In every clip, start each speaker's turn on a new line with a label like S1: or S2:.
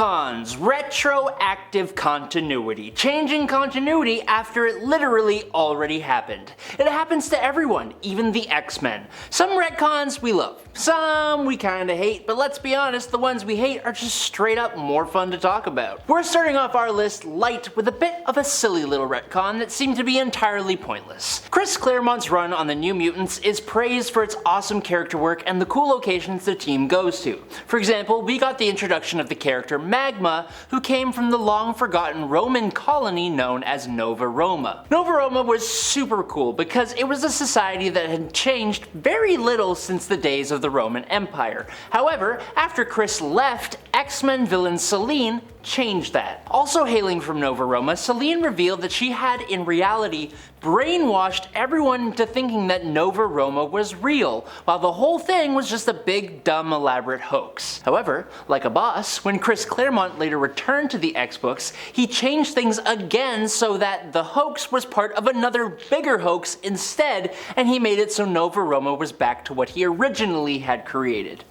S1: Retcons, retroactive continuity, changing continuity after it literally already happened. It happens to everyone, even the X-Men. Some retcons we love, some we kinda hate, but let's be honest, the ones we hate are just straight up more fun to talk about. We're starting off our list light with a bit of a silly little retcon that seemed to be entirely pointless. Chris Claremont's run on the New Mutants is praised for its awesome character work and the cool locations the team goes to. For example, we got the introduction of the character Magma, who came from the long-forgotten Roman colony known as Nova Roma. Nova Roma was super cool because it was a society that had changed very little since the days of the Roman Empire. However, after Chris left, X-Men villain Selene changed that. Also hailing from Nova Roma, Selene revealed that she had in reality brainwashed everyone into thinking that Nova Roma was real, while the whole thing was just a big, dumb, elaborate hoax. However, like a boss, when Chris Claremont later returned to the X-Books, he changed things again so that the hoax was part of another bigger hoax instead, and he made it so Nova Roma was back to what he originally had created.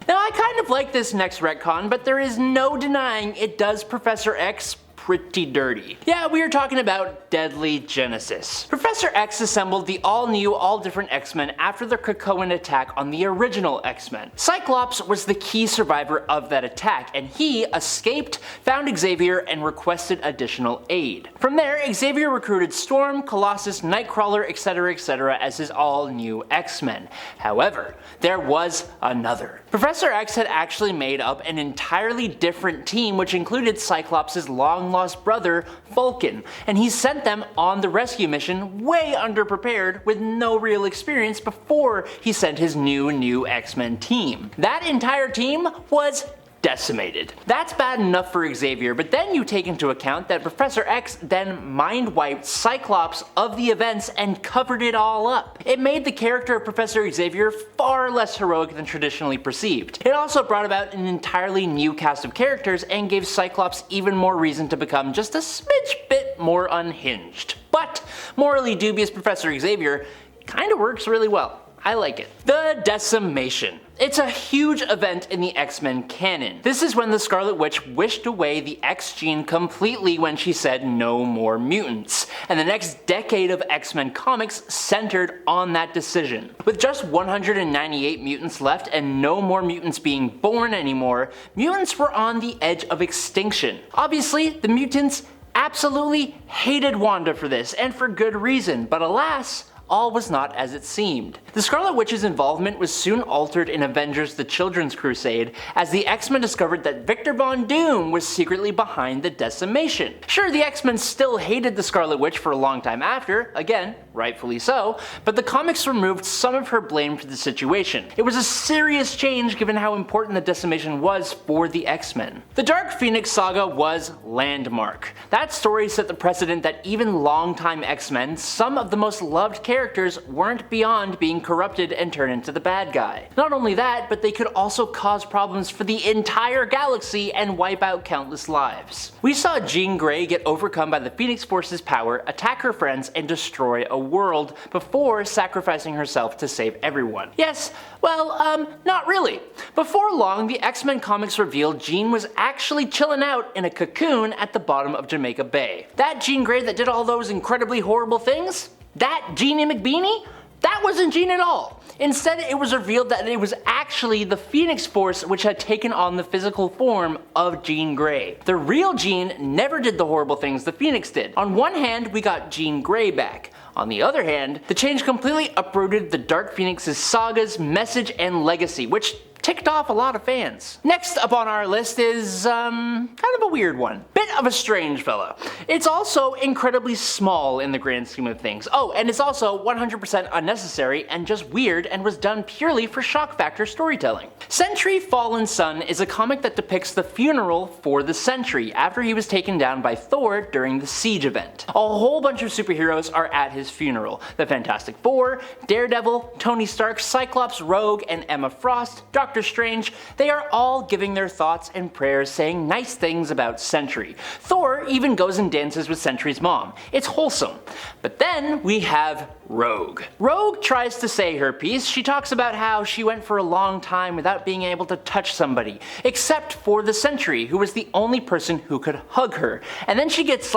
S1: Now I kind of like this next retcon, but there is no denying it does Professor X pretty dirty. Yeah, we are talking about Deadly Genesis. Professor X assembled the all-new, all-different X-Men after the Krakoan attack on the original X-Men. Cyclops was the key survivor of that attack, and he escaped, found Xavier, and requested additional aid. From there, Xavier recruited Storm, Colossus, Nightcrawler, etc. as his all-new X-Men. However, there was another. Professor X had actually made up an entirely different team which included Cyclops' long-lost brother, Vulcan, and he sent them on the rescue mission way underprepared with no real experience before he sent his new X-Men team. That entire team was decimated. That's bad enough for Xavier, but then you take into account that Professor X then mind-wiped Cyclops of the events and covered it all up. It made the character of Professor Xavier far less heroic than traditionally perceived. It also brought about an entirely new cast of characters and gave Cyclops even more reason to become just a smidge bit more unhinged. But morally dubious Professor Xavier kinda works really well. I like it. The Decimation. It's a huge event in the X-Men canon. This is when the Scarlet Witch wished away the X gene completely when she said no more mutants, and the next decade of X-Men comics centered on that decision. With just 198 mutants left and no more mutants being born anymore, mutants were on the edge of extinction. Obviously, the mutants absolutely hated Wanda for this, and for good reason, but alas, all was not as it seemed. The Scarlet Witch's involvement was soon altered in Avengers: The Children's Crusade, as the X-Men discovered that Victor Von Doom was secretly behind the Decimation. Sure, the X-Men still hated the Scarlet Witch for a long time after, again, rightfully so, but the comics removed some of her blame for the situation. It was a serious change given how important the Decimation was for the X-Men. The Dark Phoenix saga was landmark. That story set the precedent that even longtime X-Men, some of the most loved characters, weren't beyond being corrupted and turned into the bad guy. Not only that, but they could also cause problems for the entire galaxy and wipe out countless lives. We saw Jean Grey get overcome by the Phoenix Force's power, attack her friends, and destroy a world before sacrificing herself to save everyone. Yes, well, not really. Before long, the X-Men comics revealed Jean was actually chilling out in a cocoon at the bottom of Jamaica Bay. That Jean Grey that did all those incredibly horrible things? That Jeannie McBeanie? That wasn't Jean at all. Instead, it was revealed that it was actually the Phoenix Force which had taken on the physical form of Jean Grey. The real Jean never did the horrible things the Phoenix did. On one hand, we got Jean Grey back. On the other hand, the change completely uprooted the Dark Phoenix's sagas, message, and legacy, which ticked off a lot of fans. Next up on our list is, kind of a weird one. Bit of a strange fella. It's also incredibly small in the grand scheme of things. Oh, and it's also 100% unnecessary and just weird and was done purely for shock factor storytelling. Sentry Fallen Sun is a comic that depicts the funeral for the Sentry after he was taken down by Thor during the Siege event. A whole bunch of superheroes are at his funeral. The Fantastic Four, Daredevil, Tony Stark, Cyclops, Rogue, and Emma Frost, Doctor Doctor Strange, they are all giving their thoughts and prayers saying nice things about Sentry. Thor even goes and dances with Sentry's mom. It's wholesome. But then we have Rogue. Rogue tries to say her piece. She talks about how she went for a long time without being able to touch somebody, except for the Sentry, who was the only person who could hug her. And then she gets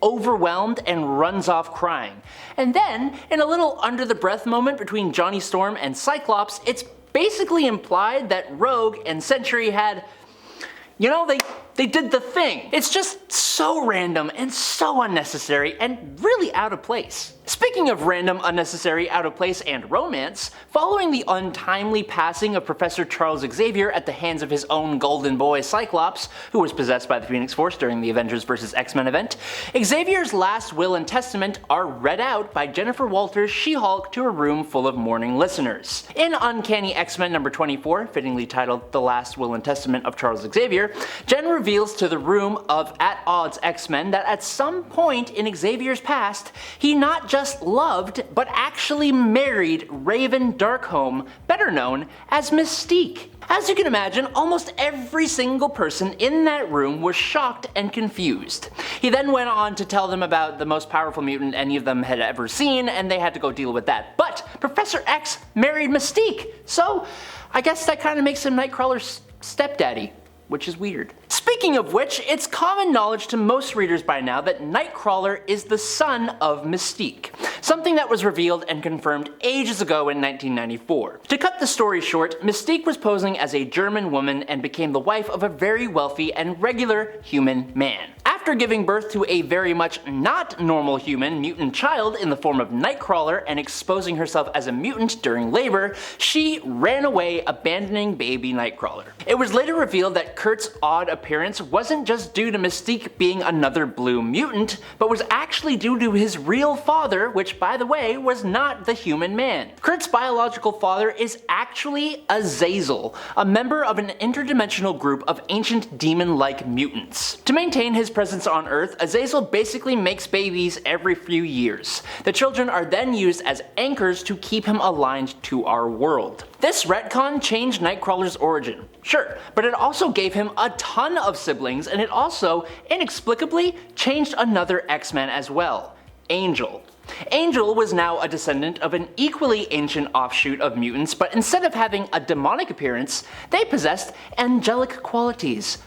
S1: overwhelmed and runs off crying. And then, in a little under-the-breath moment between Johnny Storm and Cyclops, it's basically implied that Rogue and Sentry had, they did the thing. It's just so random and so unnecessary and really out of place. Speaking of random, unnecessary, out of place, and romance, following the untimely passing of Professor Charles Xavier at the hands of his own golden boy Cyclops, who was possessed by the Phoenix Force during the Avengers vs. X-Men event, Xavier's last will and testament are read out by Jennifer Walters' She-Hulk to a room full of mourning listeners. In Uncanny X-Men number 24, fittingly titled The Last Will and Testament of Charles Xavier, Jen reveals to the room of at-odds X-Men that at some point in Xavier's past, he not just loved, but actually married Raven Darkholme, better known as Mystique. As you can imagine, almost every single person in that room was shocked and confused. He then went on to tell them about the most powerful mutant any of them had ever seen, and they had to go deal with that. But Professor X married Mystique, so I guess that kind of makes him Nightcrawler's stepdaddy, which is weird. Speaking of which, it's common knowledge to most readers by now that Nightcrawler is the son of Mystique, something that was revealed and confirmed ages ago in 1994. To cut the story short, Mystique was posing as a German woman and became the wife of a very wealthy and regular human man. After giving birth to a very much not normal human mutant child in the form of Nightcrawler and exposing herself as a mutant during labor, she ran away, abandoning baby Nightcrawler. It was later revealed that Kurt's odd appearance wasn't just due to Mystique being another blue mutant, but was actually due to his real father, which by the way was not the human man. Kurt's biological father is actually Azazel, a member of an interdimensional group of ancient demon-like mutants. To maintain his presence on Earth, Azazel basically makes babies every few years. The children are then used as anchors to keep him aligned to our world. This retcon changed Nightcrawler's origin, sure, but it also gave him a ton of siblings, and it also, inexplicably, changed another X-Men as well, Angel. Angel was now a descendant of an equally ancient offshoot of mutants, but instead of having a demonic appearance, they possessed angelic qualities.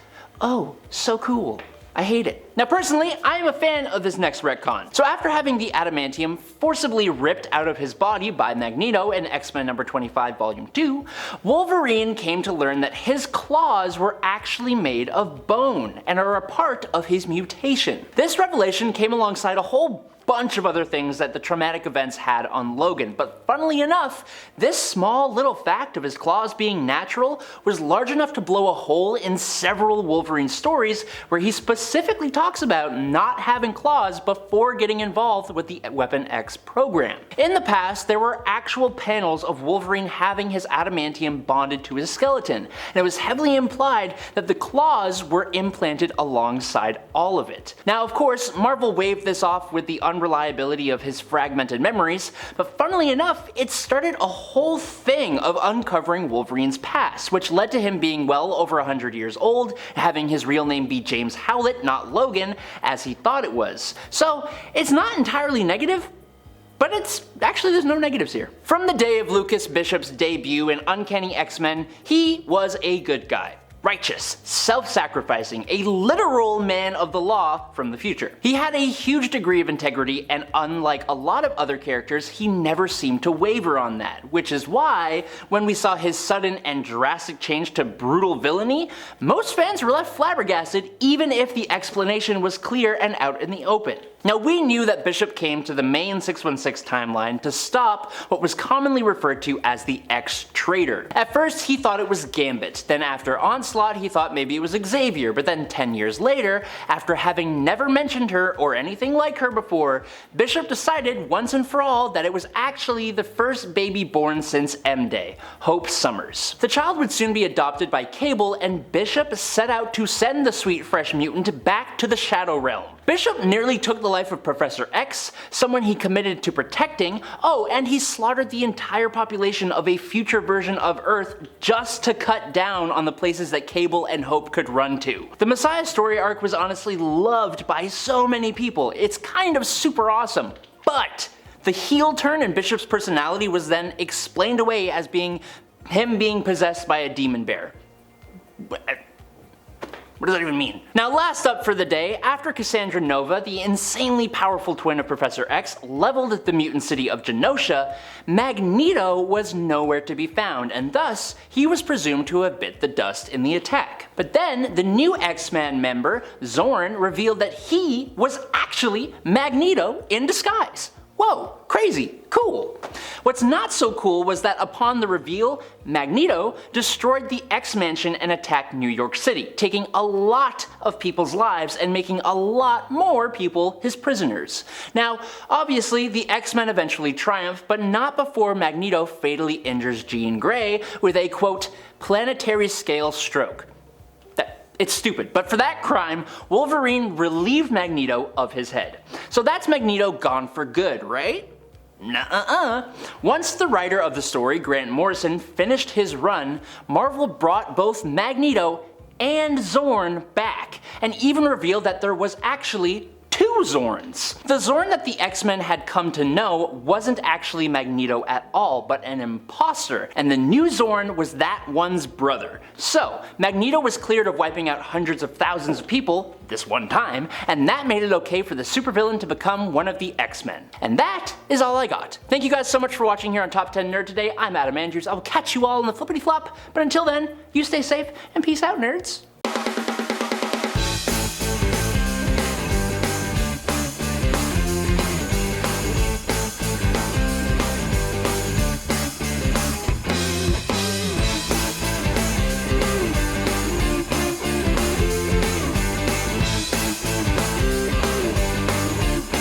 S1: Oh, so cool. I hate it. Now personally, I am a fan of this next retcon. So after having the adamantium forcibly ripped out of his body by Magneto in X-Men number 25 volume 2, Wolverine came to learn that his claws were actually made of bone and are a part of his mutation. This revelation came alongside a whole bunch of other things that the traumatic events had on Logan, but funnily enough, this small little fact of his claws being natural was large enough to blow a hole in several Wolverine stories where he specifically talks about not having claws before getting involved with the Weapon X program. In the past, there were actual panels of Wolverine having his adamantium bonded to his skeleton, and it was heavily implied that the claws were implanted alongside all of it. Now of course, Marvel waved this off with the unreliability of his fragmented memories, but funnily enough, it started a whole thing of uncovering Wolverine's past, which led to him being well over 100 years old, having his real name be James Howlett, not Logan, as he thought it was. So it's not entirely negative, but there's no negatives here. From the day of Lucas Bishop's debut in Uncanny X-Men, he was a good guy. Righteous, self-sacrificing, a literal man of the law from the future. He had a huge degree of integrity, and unlike a lot of other characters, he never seemed to waver on that, which is why, when we saw his sudden and drastic change to brutal villainy, most fans were left flabbergasted even if the explanation was clear and out in the open. Now we knew that Bishop came to the main 616 timeline to stop what was commonly referred to as the X-Traitor. At first he thought it was Gambit, then after Onslaught he thought maybe it was Xavier, but then 10 years later, after having never mentioned her or anything like her before, Bishop decided once and for all that it was actually the first baby born since M-Day, Hope Summers. The child would soon be adopted by Cable, and Bishop set out to send the sweet fresh mutant back to the Shadow Realm. Bishop nearly took the life of Professor X, someone he committed to protecting. Oh, and he slaughtered the entire population of a future version of Earth just to cut down on the places that Cable and Hope could run to. The Messiah story arc was honestly loved by so many people. It's kind of super awesome. But the heel turn in Bishop's personality was then explained away as being him being possessed by a demon bear. What does that even mean? Now last up for the day, after Cassandra Nova, the insanely powerful twin of Professor X, leveled the mutant city of Genosha, Magneto was nowhere to be found, and thus he was presumed to have bit the dust in the attack. But then the new X-Men member, Xorn, revealed that he was actually Magneto in disguise. Whoa, crazy, cool. What's not so cool was that upon the reveal, Magneto destroyed the X-Mansion and attacked New York City, taking a lot of people's lives and making a lot more people his prisoners. Now, obviously, the X-Men eventually triumph, but not before Magneto fatally injures Jean Grey with a, quote, planetary scale stroke. It's stupid, but for that crime, Wolverine relieved Magneto of his head. So that's Magneto gone for good, right? Nuh-uh-uh. Once the writer of the story, Grant Morrison, finished his run, Marvel brought both Magneto and Xorn back, and even revealed that there was actually two Xorns. The Xorn that the X-Men had come to know wasn't actually Magneto at all, but an imposter, and the new Xorn was that one's brother. So, Magneto was cleared of wiping out hundreds of thousands of people this one time, and that made it okay for the supervillain to become one of the X-Men. And that is all I got. Thank you guys so much for watching here on Top 10 Nerd today. I'm Adam Andrews. I will catch you all in the flippity flop, but until then, you stay safe and peace out, nerds.